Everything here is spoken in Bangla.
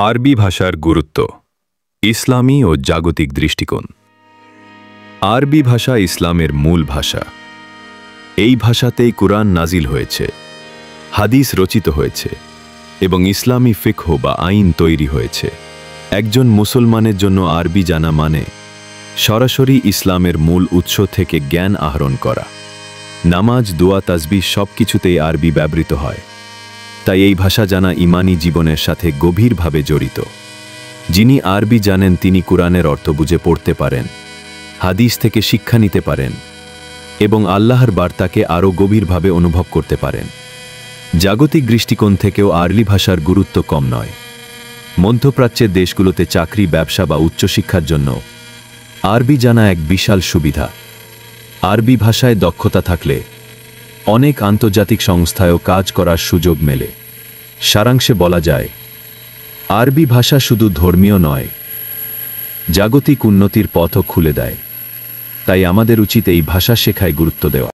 আরবি ভাষার গুরুত্ব, ইসলামী ও জাগতিক দৃষ্টিকোণ। আরবি ভাষা ইসলামের মূল ভাষা। এই ভাষাতেই কুরআন নাজিল হয়েছে, হাদিস রচিত হয়েছে এবং ইসলামী ফিকহ বা আইন তৈরি হয়েছে। একজন মুসলমানের জন্য আরবি জানা মানে সরাসরি ইসলামের মূল উৎস থেকে জ্ঞান আহরণ করা। নামাজ, দোয়া, তাসবিহ সবকিছুতেই আরবি ব্যবহৃত হয়। তাই এই ভাষা জানা ঈমানী জীবনের সাথে গভীরভাবে জড়িত। যিনি আরবি জানেন তিনি কুরআনের অর্থ বুঝে পড়তে পারেন, হাদিস থেকে শিক্ষা নিতে পারেন এবং আল্লাহর বার্তাকে আরও গভীরভাবে অনুভব করতে পারেন। জাগতিক দৃষ্টিকোণ থেকেও আরবি ভাষার গুরুত্ব কম নয়। মধ্যপ্রাচ্যের দেশগুলোতে চাকরি, ব্যবসা বা উচ্চশিক্ষার জন্য আরবি জানা এক বিশাল সুবিধা। আরবি ভাষায় দক্ষতা থাকলে অনেক আন্তর্জাতিক সংস্থায়ও কাজ করার সুযোগ মেলে। সারাংশে বলা যায়, আরবি ভাষা শুধু ধর্মীয় নয়, জাগতিক উন্নতির পথও খুলে দেয়। তাই আমাদের উচিত এই ভাষা শেখায় গুরুত্ব দেওয়া।